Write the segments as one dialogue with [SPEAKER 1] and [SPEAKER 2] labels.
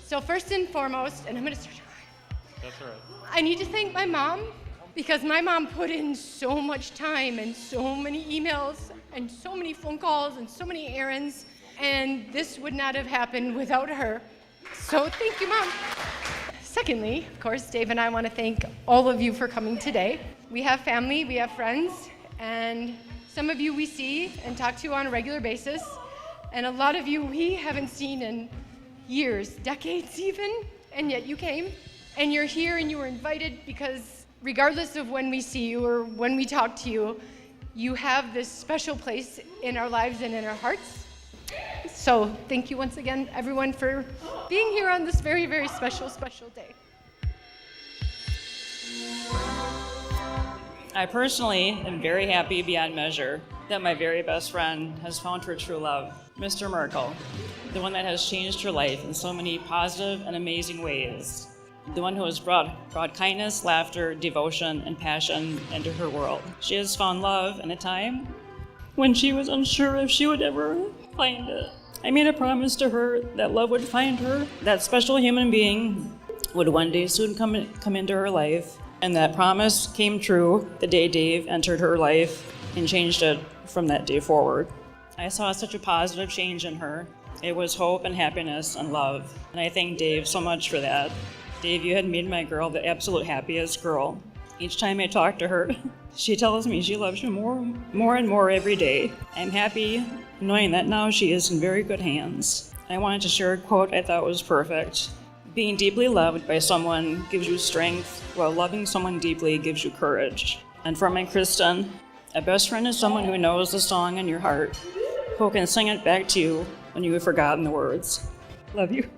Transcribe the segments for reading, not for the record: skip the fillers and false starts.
[SPEAKER 1] So first and foremost, and I'm going to start.
[SPEAKER 2] That's all right.
[SPEAKER 1] I need to thank my mom, because my mom put in so much time and so many emails and so many phone calls and so many errands, and this would not have happened without her. So thank you, Mom. Secondly, of course, Dave and I want to thank all of you for coming today. We have family, we have friends, and some of you we see and talk to on a regular basis, and a lot of you we haven't seen in years, decades even, and yet you came, and you're here and you were invited because regardless of when we see you or when we talk to you, you have this special place in our lives and in our hearts. So thank you once again, everyone, for being here on this very, very special, special day.
[SPEAKER 3] I personally am very happy beyond measure that my very best friend has found her true love, Mr. Merkel, the one that has changed her life in so many positive and amazing ways, the one who has brought kindness, laughter, devotion, and passion into her world. She has found love in a time when she was unsure if she would ever find it. I made a promise to her that love would find her, that special human being would one day soon come into her life, and that promise came true the day Dave entered her life and changed it from that day forward. I saw such a positive change in her. It was hope and happiness and love, and I thank Dave so much for that. Dave, you had made my girl the absolute happiest girl. Each time I talk to her, she tells me she loves you more and more every day. I'm happy knowing that now she is in very good hands. I wanted to share a quote I thought was perfect. Being deeply loved by someone gives you strength, while loving someone deeply gives you courage. And for my Kristin, a best friend is someone who knows the song in your heart, who can sing it back to you when you have forgotten the words. Love you.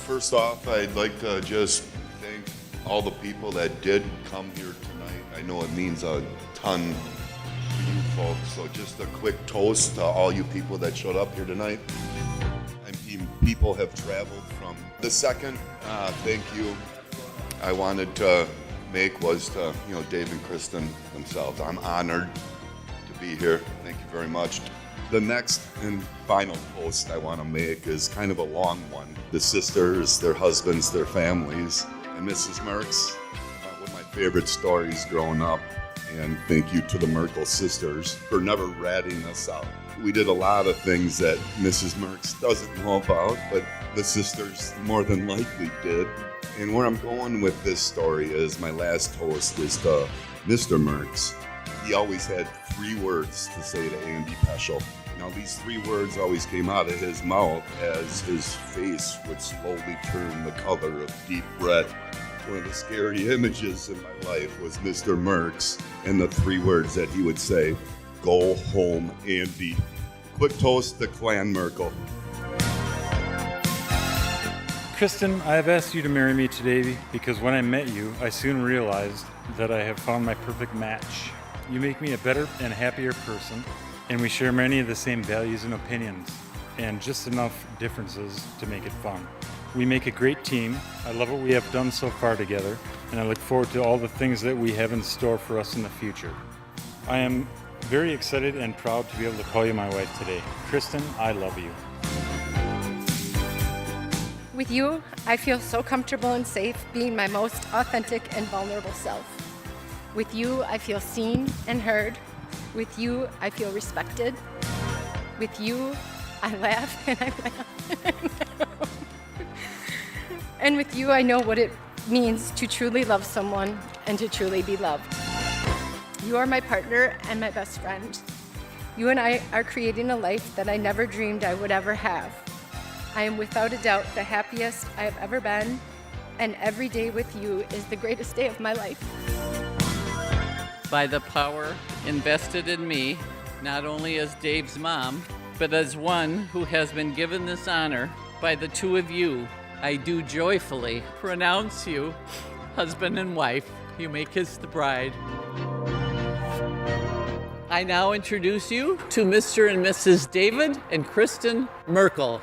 [SPEAKER 4] First off, I'd like to just thank all the people that did come here tonight. I know it means a ton to you folks, so just a quick toast to all you people that showed up here tonight. I mean, people have traveled from. The second thank you I wanted to make was to, Dave and Kristin themselves. I'm honored to be here. Thank you very much. The next and final post I want to make is kind of a long one. The sisters, their husbands, their families, and Mrs. Merckx. One of my favorite stories growing up. And thank you to the Merkel sisters for never ratting us out. We did a lot of things that Mrs. Merckx doesn't know about, but the sisters more than likely did. And where I'm going with this story is my last toast is to Mr. Merckx. He always had 3 words to say to Andy Peschel. Now, these 3 words always came out of his mouth as his face would slowly turn the color of deep red. One of the scary images in my life was Mr. Merckx and the 3 words that he would say, "Go home, Andy." Quick toast to Clan Merkel.
[SPEAKER 2] Kristin, I have asked you to marry me today because when I met you, I soon realized that I have found my perfect match. You make me a better and happier person, and we share many of the same values and opinions, and just enough differences to make it fun. We make a great team. I love what we have done so far together, and I look forward to all the things that we have in store for us in the future. I am very excited and proud to be able to call you my wife today. Kristin, I love you.
[SPEAKER 1] With you, I feel so comfortable and safe being my most authentic and vulnerable self. With you, I feel seen and heard. With you, I feel respected. With you, I laugh and I laugh. And with you, I know what it means to truly love someone and to truly be loved. You are my partner and my best friend. You and I are creating a life that I never dreamed I would ever have. I am without a doubt the happiest I have ever been, and every day with you is the greatest day of my life.
[SPEAKER 5] By the power invested in me, not only as Dave's mom, but as one who has been given this honor by the 2 of you, I do joyfully pronounce you husband and wife. You may kiss the bride. I now introduce you to Mr. and Mrs. David and Kristin Merkel.